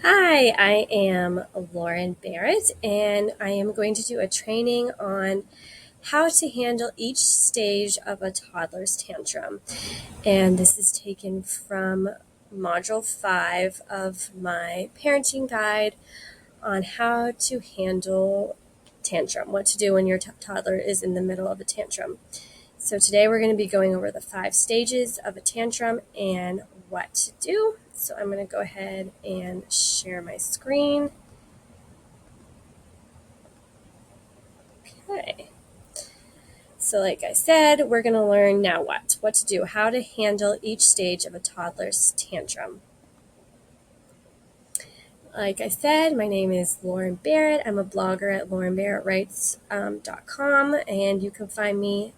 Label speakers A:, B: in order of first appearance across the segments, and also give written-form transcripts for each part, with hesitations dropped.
A: Hi, I am Lauren Barrett, and I am going to do a training on how to handle each stage of a toddler's tantrum. And this is taken from Module 5 of my parenting guide on how to handle tantrum, what to do when your toddler is in the middle of a tantrum. So today we're going to be going over the 5 stages of a tantrum and what to do. So I'm going to go ahead and share my screen. Okay. So like I said, we're going to learn now what to do, how to handle each stage of a toddler's tantrum. Like I said, my name is Lauren Barrett. I'm a blogger at laurenbarrettwrites.com, and you can find me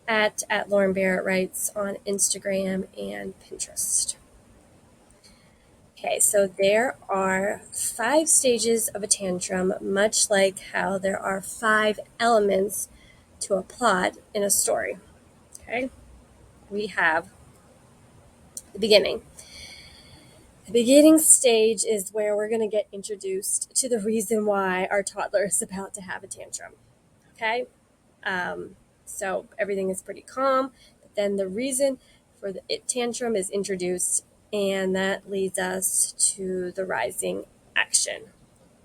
A: at Lauren Barrett Writes on Instagram and Pinterest. Okay, so there are 5 stages of a tantrum, much like how there are 5 elements to a plot in a story. Okay, we have the beginning. The beginning stage is where we're going to get introduced to the reason why our toddler is about to have a tantrum. Okay, so everything is pretty calm, but then the reason for the tantrum is introduced, and that leads us to the rising action.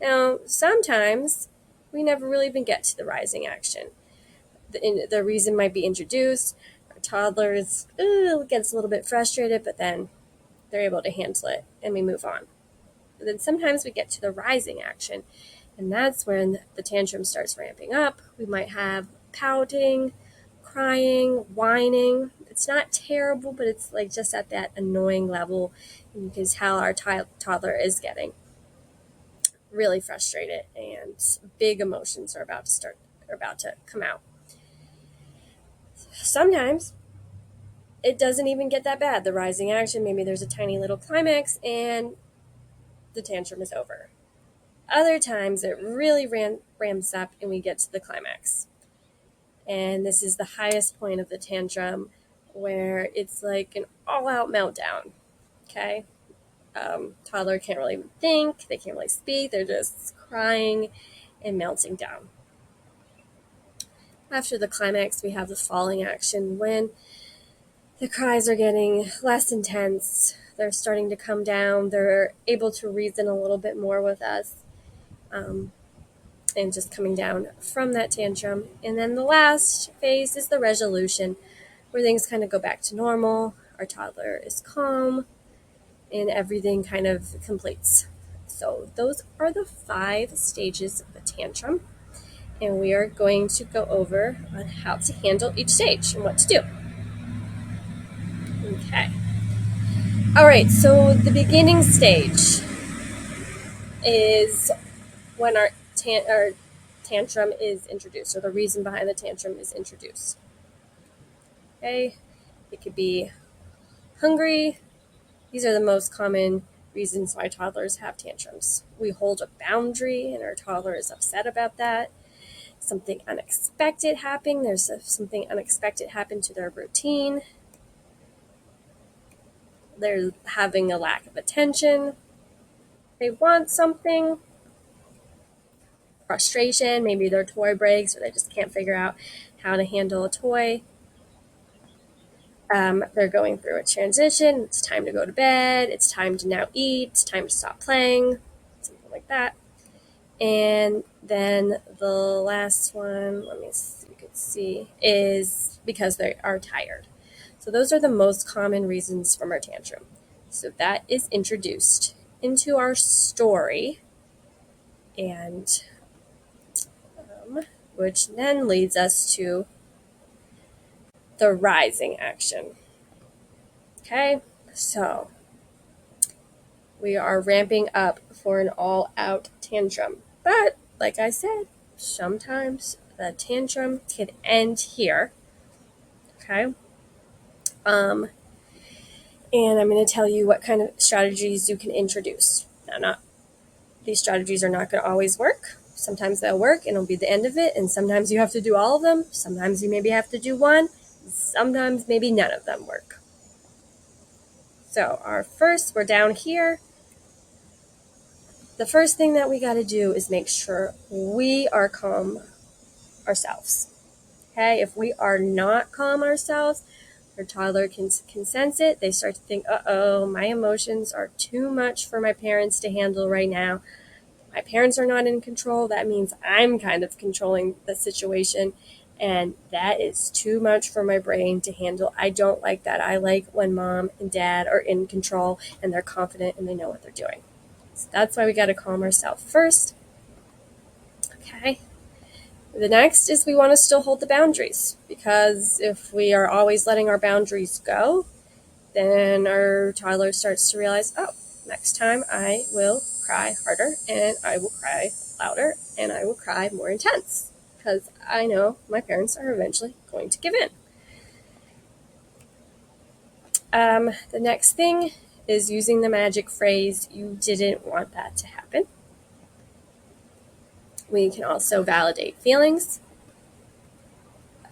A: Now, sometimes we never really even get to the rising action. The reason might be introduced. Our toddler gets a little bit frustrated, but then they're able to handle it, and we move on. But then sometimes we get to the rising action, and that's when the tantrum starts ramping up. We might have pouting, crying, whining. It's not terrible, but it's like just at that annoying level, and you can tell our toddler is getting really frustrated, and big emotions are about to come out. Sometimes it doesn't even get that bad. The rising action, maybe there's a tiny little climax and the tantrum is over. Other times it really ramps up and we get to the climax. And this is the highest point of the tantrum, where it's like an all-out meltdown. Okay? Toddler can't really even think. They can't really speak. They're just crying and melting down. After the climax, we have the falling action, when the cries are getting less intense. They're starting to come down. They're able to reason a little bit more with us, and just coming down from that tantrum. And then the last phase is the resolution, where things kind of go back to normal. Our toddler is calm and everything kind of completes. So those are the 5 stages of a tantrum. And we are going to go over on how to handle each stage and what to do. Okay. All right, so the beginning stage is when our tantrum is introduced, or the reason behind the tantrum is introduced. Okay, it could be hungry. These are the most common reasons why toddlers have tantrums. We hold a boundary and our toddler is upset about that. Something unexpected happened. There's something unexpected happened to their routine. They're having a lack of attention. They want something. Frustration, maybe their toy breaks or they just can't figure out how to handle a toy. They're going through a transition. It's time to go to bed. It's time to now eat. It's time to stop playing. Something like that. And then the last one, let me see, you can see, is because they are tired. So those are the most common reasons from our tantrum. So that is introduced into our story, and which then leads us to the rising action. Okay, so we are ramping up for an all-out tantrum. But, like I said, sometimes the tantrum can end here. Okay? And I'm going to tell you what kind of strategies you can introduce. Now, these strategies are not going to always work. Sometimes they'll work and it'll be the end of it, and sometimes you have to do all of them. Sometimes you maybe have to do one. Sometimes maybe none of them work. So we're down here. the first thing that we got to do is make sure we are calm ourselves. Okay, if we are not calm ourselves, our toddler can sense it. They start to think, uh-oh, my emotions are too much for my parents to handle right now. My parents are not in control. That means I'm kind of controlling the situation. And that is too much for my brain to handle. I don't like that. I like when mom and dad are in control and they're confident and they know what they're doing. So that's why we got to calm ourselves first. Okay. The next is we want to still hold the boundaries, because if we are always letting our boundaries go, then our toddler starts to realize, oh, next time I will cry harder and I will cry louder and I will cry more intense, because I know my parents are eventually going to give in. The next thing is using the magic phrase, you didn't want that to happen. We can also validate feelings,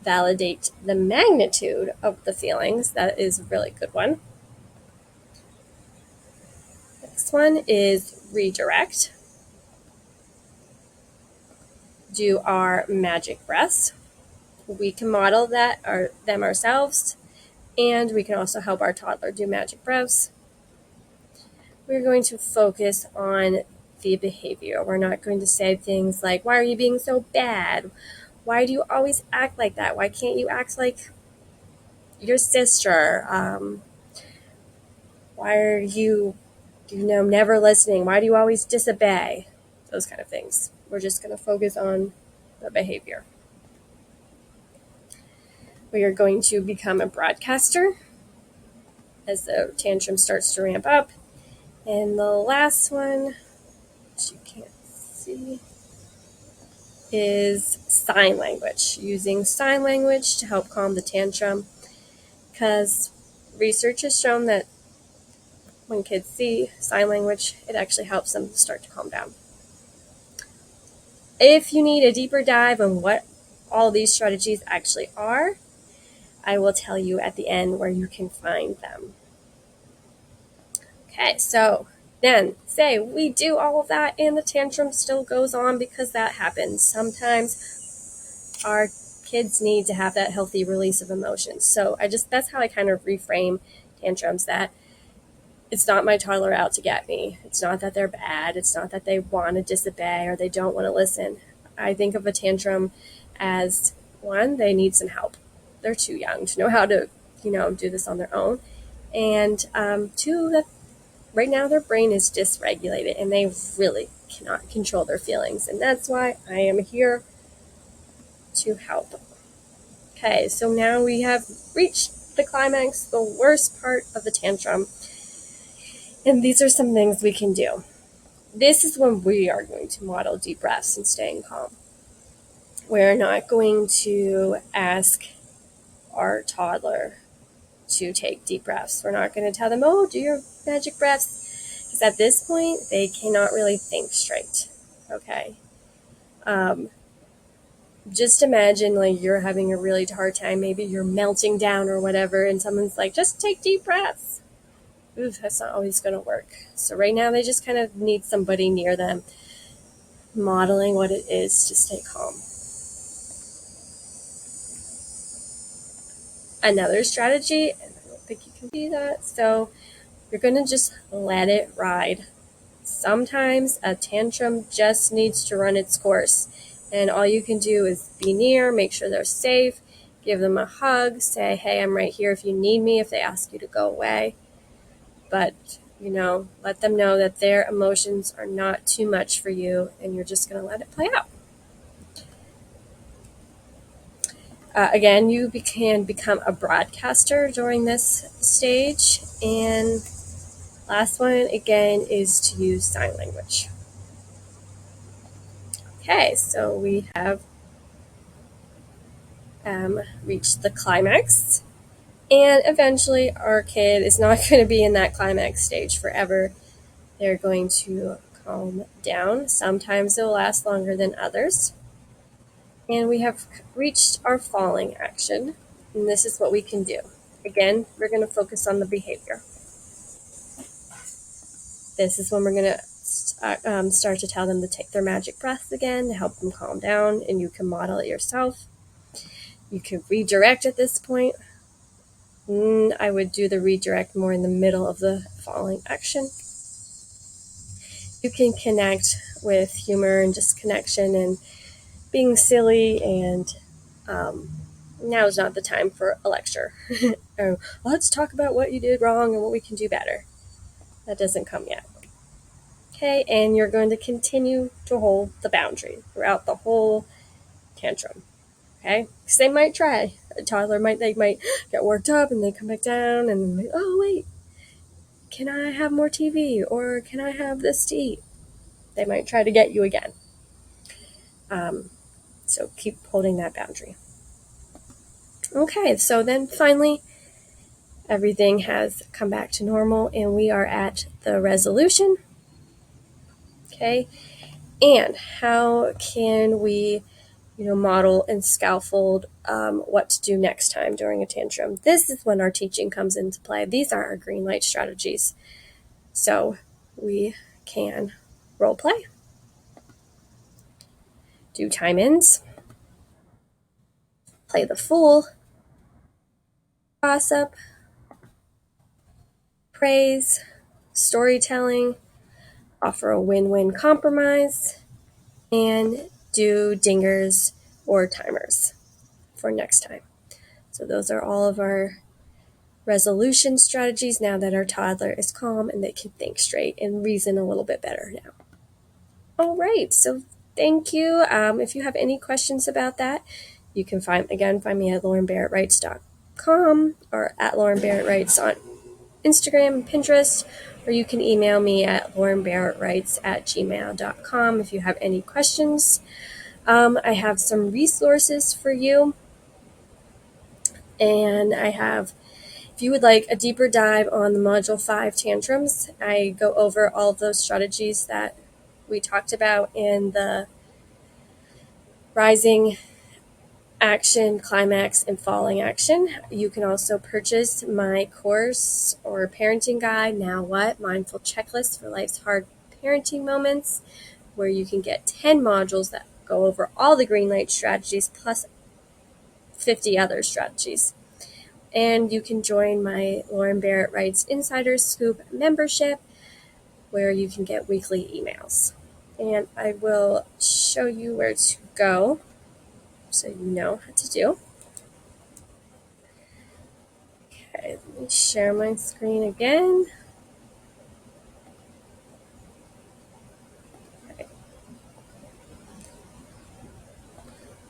A: validate the magnitude of the feelings. That is a really good one. Next one is redirect. Do our magic breaths. We can model them ourselves, and we can also help our toddler do magic breaths. We're going to focus on the behavior. We're not going to say things like, why are you being so bad? Why do you always act like that? Why can't you act like your sister? Why are you never listening? Why do you always disobey? Those kind of things. We're just going to focus on the behavior. We are going to become a broadcaster as the tantrum starts to ramp up. And the last one, which you can't see, is sign language. Using sign language to help calm the tantrum, because research has shown that when kids see sign language, it actually helps them start to calm down. If you need a deeper dive on what all these strategies actually are, I will tell you at the end where you can find them. Okay, so then say we do all of that and the tantrum still goes on, because that happens. Sometimes our kids need to have that healthy release of emotions. So that's how I kind of reframe tantrums, that it's not my toddler out to get me. It's not that they're bad. It's not that they want to disobey or they don't want to listen. I think of a tantrum as, one, they need some help. They're too young to know how to, do this on their own. And two, that right now their brain is dysregulated and they really cannot control their feelings. And that's why I am here to help. Okay, so now we have reached the climax, the worst part of the tantrum. And these are some things we can do. This is when we are going to model deep breaths and staying calm. We're not going to ask our toddler to take deep breaths. We're not going to tell them, oh, do your magic breaths. Because at this point, they cannot really think straight. Okay? Just imagine like you're having a really hard time. Maybe you're melting down or whatever, and someone's like, just take deep breaths. Oof, that's not always going to work. So right now, they just kind of need somebody near them modeling what it is to stay calm. Another strategy, and I don't think you can see that, so you're going to just let it ride. Sometimes a tantrum just needs to run its course, and all you can do is be near, make sure they're safe, give them a hug, say, hey, I'm right here if you need me, if they ask you to go away. But, let them know that their emotions are not too much for you, and you're just going to let it play out. Again, you can become a broadcaster during this stage. And last one, again, is to use sign language. Okay, so we have reached the climax. And eventually, our kid is not going to be in that climax stage forever. They're going to calm down. Sometimes it'll last longer than others. And we have reached our falling action. And this is what we can do. Again, we're going to focus on the behavior. This is when we're going to start to tell them to take their magic breaths again to help them calm down, and you can model it yourself. You can redirect at this point. I would do the redirect more in the middle of the falling action. You can connect with humor and just connection and being silly, and now is not the time for a lecture. Or, let's talk about what you did wrong and what we can do better. That doesn't come yet. Okay, and you're going to continue to hold the boundary throughout the whole tantrum. Okay, because they might try. A toddler might get worked up and they come back down and like, oh wait, can I have more TV or can I have this to eat? They might try to get you again. So keep holding that boundary. Okay, so then finally, everything has come back to normal and we are at the resolution. Okay, and how can we, model and scaffold what to do next time during a tantrum? This is when our teaching comes into play. These are our green light strategies. So we can role play, do time ins, play the fool, gossip, praise, storytelling, offer a win-win compromise, and do dingers or timers for next time. So those are all of our resolution strategies now that our toddler is calm and they can think straight and reason a little bit better now. All right, so thank you. If you have any questions about that, you can find me at laurenbarrettwrites.com or at laurenbarrettwrites on Instagram and Pinterest, or you can email me at laurenbarrettwrites@gmail.com if you have any questions. I have some resources for you, and if you would like a deeper dive on the Module 5 tantrums, I go over all of those strategies that we talked about in the Rising Action, Climax, and Falling Action. You can also purchase my course or parenting guide, Now What? Mindful Checklist for Life's Hard Parenting Moments, where you can get 10 modules that go over all the green light strategies plus 50 other strategies. And you can join my Lauren Barrett Writes Insider Scoop membership, where you can get weekly emails. And I will show you where to go so you know what to do. Okay, let me share my screen again. Okay.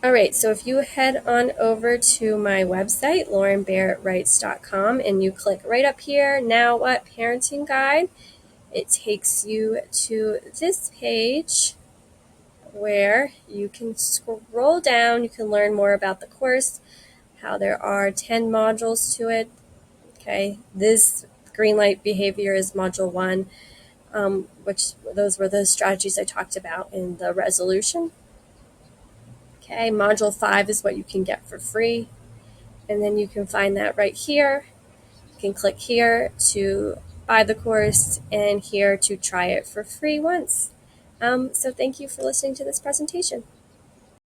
A: All right, so if you head on over to my website, laurenbarrettwrites.com, and you click right up here, Now What? Parenting Guide, it takes you to this page where you can scroll down. You can learn more about the course, how there are 10 modules to it. Okay, this green light behavior is module 1, which those were the strategies I talked about in the resolution. Okay, module 5 is what you can get for free, and then you can find that right here. You can click here to buy the course and here to try it for free once. So thank you for listening to this presentation.